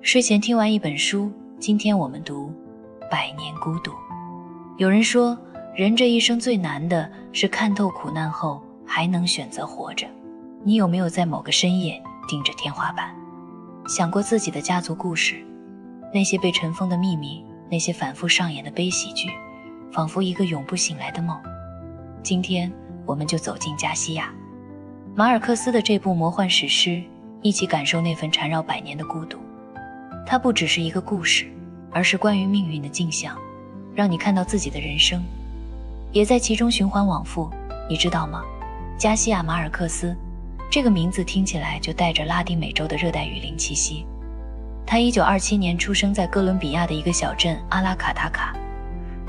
睡前听完一本书，今天我们读《百年孤独》。有人说，人这一生最难的是看透苦难后还能选择活着。你有没有在某个深夜盯着天花板，想过自己的家族故事？那些被尘封的秘密，那些反复上演的悲喜剧，仿佛一个永不醒来的梦。今天我们就走进加西亚马尔克斯的这部魔幻史诗，一起感受那份缠绕百年的孤独。它不只是一个故事，而是关于命运的镜像，让你看到自己的人生也在其中循环往复。你知道吗？加西亚马尔克斯这个名字听起来就带着拉丁美洲的热带雨林气息。他1927年出生在哥伦比亚的一个小镇阿拉卡塔卡，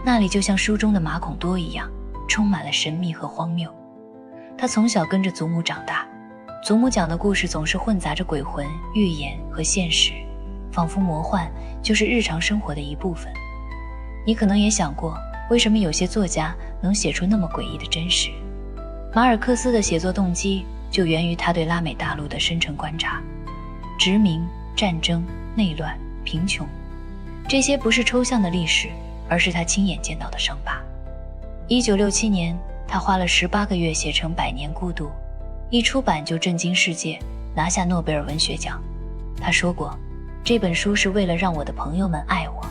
那里就像书中的马孔多一样，充满了神秘和荒谬。他从小跟着祖母长大，祖母讲的故事总是混杂着鬼魂、预言和现实，仿佛魔幻就是日常生活的一部分。你可能也想过，为什么有些作家能写出那么诡异的真实？马尔克斯的写作动机就源于他对拉美大陆的深沉观察。殖民、战争、内乱、贫穷，这些不是抽象的历史，而是他亲眼见到的伤疤。1967年，他花了18个月写成《百年孤独》，一出版就震惊世界，拿下诺贝尔文学奖。他说过，这本书是为了让我的朋友们爱我。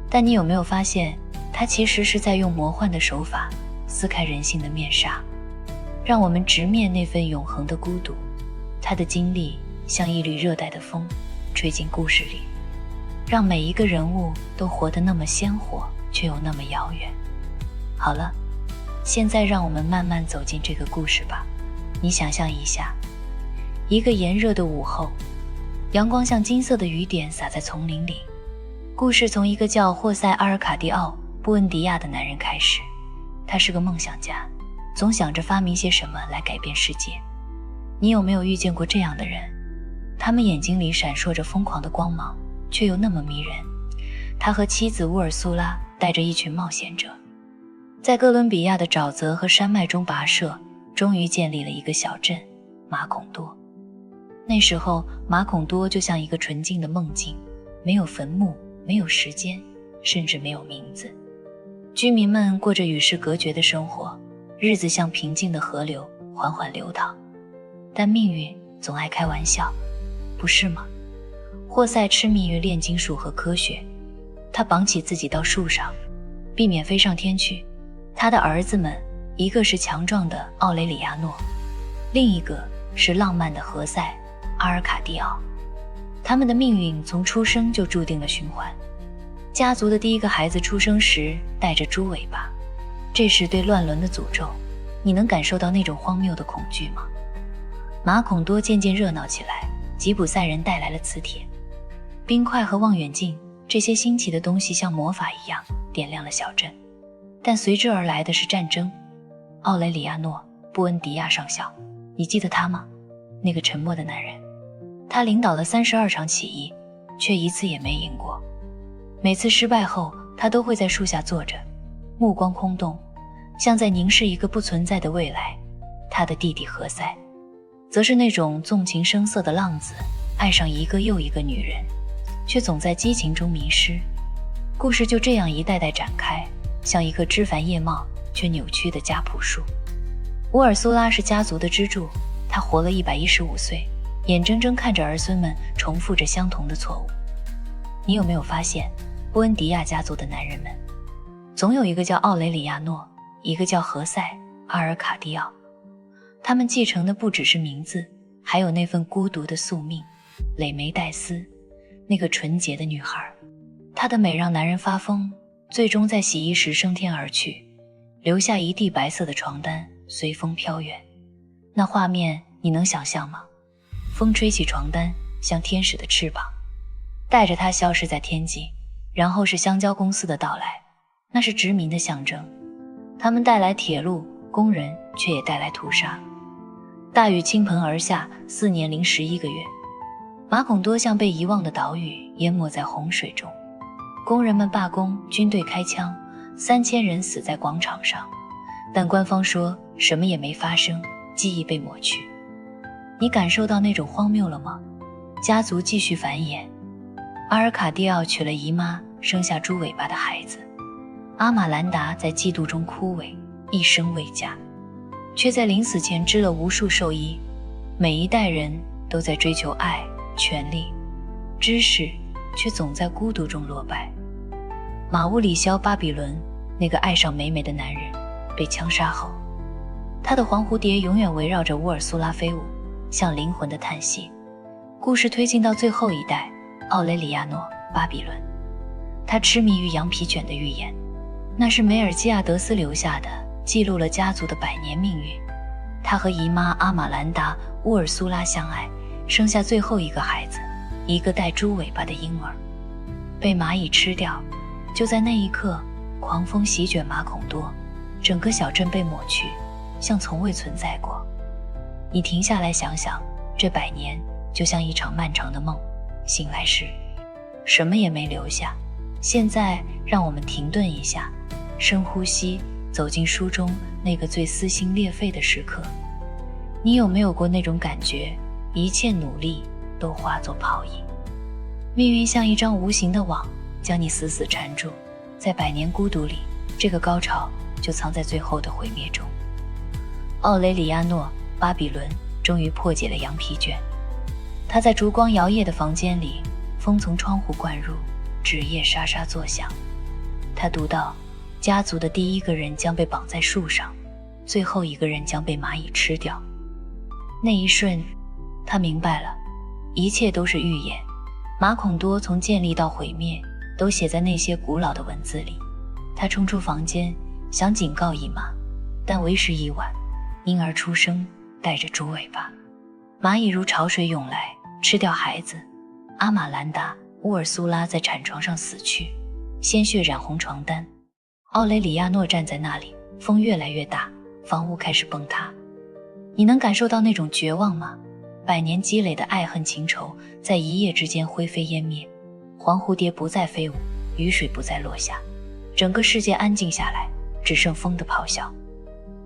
但你有没有发现，他其实是在用魔幻的手法撕开人性的面纱，让我们直面那份永恒的孤独。他的经历像一缕热带的风，吹进故事里，让每一个人物都活得那么鲜活，却又那么遥远。好了，现在让我们慢慢走进这个故事吧。你想象一下，一个炎热的午后，阳光像金色的雨点洒在丛林里。故事从一个叫霍塞·阿尔卡蒂奥·布恩迪亚的男人开始。他是个梦想家，总想着发明些什么来改变世界。你有没有遇见过这样的人？他们眼睛里闪烁着疯狂的光芒，却又那么迷人。他和妻子乌尔苏拉带着一群冒险者，在哥伦比亚的沼泽和山脉中跋涉，终于建立了一个小镇马孔多。那时候马孔多就像一个纯净的梦境，没有坟墓，没有时间，甚至没有名字。居民们过着与世隔绝的生活，日子像平静的河流缓缓流淌。但命运总爱开玩笑，不是吗？霍塞痴迷于炼金术和科学，他绑起自己到树上，避免飞上天去。他的儿子们，一个是强壮的奥雷里亚诺，另一个是浪漫的何塞·阿尔卡蒂奥。他们的命运从出生就注定了循环。家族的第一个孩子出生时带着猪尾巴，这是对乱伦的诅咒。你能感受到那种荒谬的恐惧吗？马孔多渐渐热闹起来，吉普赛人带来了磁铁、冰块和望远镜，这些新奇的东西像魔法一样点亮了小镇。但随之而来的是战争。奥雷里亚诺·布恩迪亚上校，你记得他吗？那个沉默的男人，他领导了32场起义，却一次也没赢过。每次失败后，他都会在树下坐着，目光空洞，像在凝视一个不存在的未来。他的弟弟何塞则是那种纵情声色的浪子，爱上一个又一个女人，却总在激情中迷失。故事就这样一代代展开，像一棵枝繁叶茂却扭曲的家谱树。乌尔苏拉是家族的支柱，她活了115岁，眼睁睁看着儿孙们重复着相同的错误。你有没有发现，布恩迪亚家族的男人们，总有一个叫奥雷里亚诺，一个叫何塞·阿尔卡蒂奥。他们继承的不只是名字，还有那份孤独的宿命。蕾梅黛丝，那个纯洁的女孩，她的美让男人发疯，最终在洗衣时升天而去，留下一地白色的床单随风飘远。那画面你能想象吗？风吹起床单，像天使的翅膀，带着它消失在天际。然后是香蕉公司的到来，那是殖民的象征。他们带来铁路、工人，却也带来屠杀。大雨倾盆而下，4年零11个月，马孔多像被遗忘的岛屿，淹没在洪水中。工人们罢工，军队开枪，3000人死在广场上。但官方说什么也没发生，记忆被抹去。你感受到那种荒谬了吗？家族继续繁衍，阿尔卡蒂奥娶了姨妈，生下猪尾巴的孩子。阿玛兰达在嫉妒中枯萎，一生未嫁，却在临死前织了无数寿衣。每一代人都在追求爱、权力、知识，却总在孤独中落败。马乌里肖·巴比伦，那个爱上美美的男人，被枪杀后，他的黄蝴蝶永远围绕着乌尔苏拉飞舞，像灵魂的叹息。故事推进到最后一代，奥雷里亚诺·巴比伦，他痴迷于羊皮卷的预言，那是梅尔基亚德斯留下的，记录了家族的100年命运。他和姨妈阿玛兰达·乌尔苏拉相爱，生下最后一个孩子，一个带猪尾巴的婴儿，被蚂蚁吃掉。就在那一刻，狂风席卷马孔多，整个小镇被抹去，像从未存在过。你停下来想想，这100年就像一场漫长的梦，醒来时什么也没留下。现在让我们停顿一下，深呼吸，走进书中那个最撕心裂肺的时刻。你有没有过那种感觉，一切努力都化作泡影，命运像一张无形的网，将你死死缠住。在100年孤独里，这个高潮就藏在最后的毁灭中。奥雷里亚诺·巴比伦终于破解了羊皮卷。他在烛光摇曳的房间里，风从窗户灌入，纸页沙沙作响。他读到，家族的第一个人将被绑在树上，最后一个人将被蚂蚁吃掉。那一瞬，他明白了，一切都是预言。马孔多从建立到毁灭，都写在那些古老的文字里。他冲出房间，想警告姨妈，但为时已晚。婴儿出生，带着猪尾巴，蚂蚁如潮水涌来，吃掉孩子。阿玛兰达·乌尔苏拉在产床上死去，鲜血染红床单。奥雷里亚诺站在那里，风越来越大，房屋开始崩塌。你能感受到那种绝望吗？100年积累的爱恨情仇在一夜之间灰飞烟灭，黄蝴蝶不再飞舞，雨水不再落下，整个世界安静下来，只剩风的咆哮。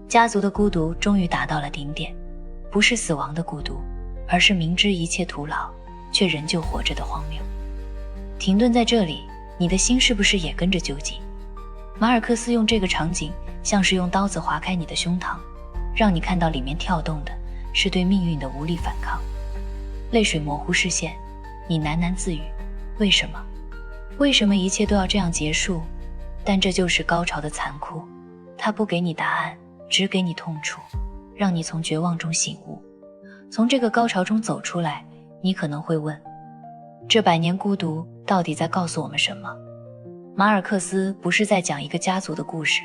家族的孤独终于达到了顶点，不是死亡的孤独，而是明知一切徒劳，却仍旧活着的荒谬。停顿在这里，你的心是不是也跟着揪紧？马尔克斯用这个场景，像是用刀子划开你的胸膛，让你看到里面跳动的是对命运的无力反抗。泪水模糊视线，你喃喃自语，为什么？为什么一切都要这样结束？但这就是高潮的残酷，它不给你答案，只给你痛楚，让你从绝望中醒悟。从这个高潮中走出来，你可能会问，这100年孤独到底在告诉我们什么？马尔克斯不是在讲一个家族的故事，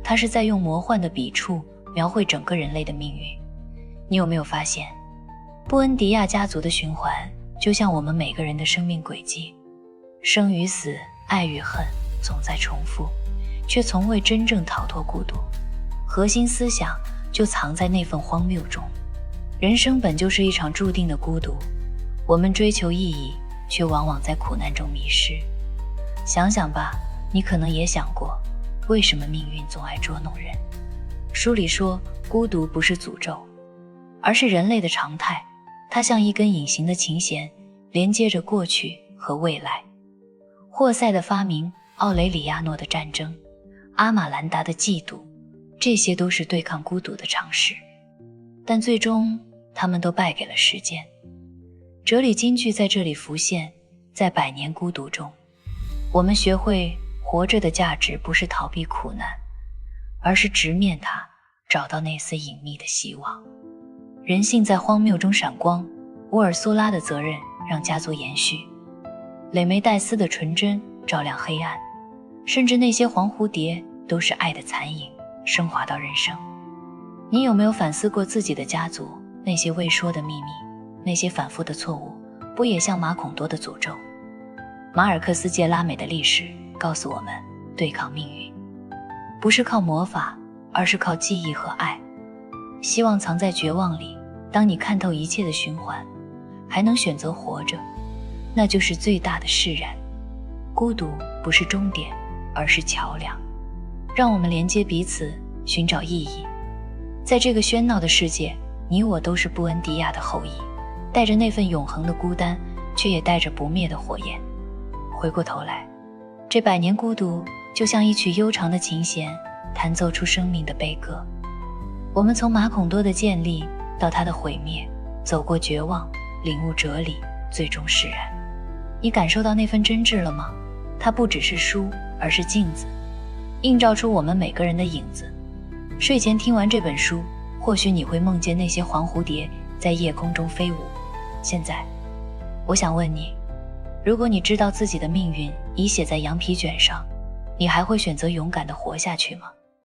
他是在用魔幻的笔触描绘整个人类的命运。你有没有发现，布恩迪亚家族的循环就像我们每个人的生命轨迹，生与死，爱与恨总在重复，却从未真正逃脱孤独。核心思想就藏在那份荒谬中。人生本就是一场注定的孤独，我们追求意义，却往往在苦难中迷失。想想吧，你可能也想过，为什么命运总爱捉弄人？书里说，孤独不是诅咒，而是人类的常态，它像一根隐形的琴弦，连接着过去和未来。霍塞的发明，奥雷里亚诺的战争，阿玛兰达的嫉妒，这些都是对抗孤独的尝试，但最终他们都败给了时间。哲理金句在这里浮现，在100年孤独中，我们学会活着的价值不是逃避苦难，而是直面它，找到那丝隐秘的希望。人性在荒谬中闪光，乌尔苏拉的责任让家族延续，蕾梅黛丝的纯真照亮黑暗，甚至那些黄蝴蝶都是爱的残影，升华到人生。你有没有反思过自己的家族，那些未说的秘密，那些反复的错误，不也像马孔多的诅咒？马尔克斯借拉美的历史告诉我们，对抗命运不是靠魔法，而是靠记忆和爱。希望藏在绝望里，当你看透一切的循环，还能选择活着，那就是最大的释然。孤独不是终点，而是桥梁，让我们连接彼此，寻找意义。在这个喧闹的世界，你我都是布恩迪亚的后裔，带着那份永恒的孤单，却也带着不灭的火焰。回过头来，这百年孤独就像一曲悠长的琴弦，弹奏出生命的悲歌。我们从马孔多的建立到它的毁灭，走过绝望，领悟哲理，最终释然。你感受到那份真挚了吗？它不只是书，而是镜子，映照出我们每个人的影子。睡前听完这本书，或许你会梦见那些黄蝴蝶在夜空中飞舞。现在，我想问你，如果你知道自己的命运已写在羊皮卷上，你还会选择勇敢地活下去吗？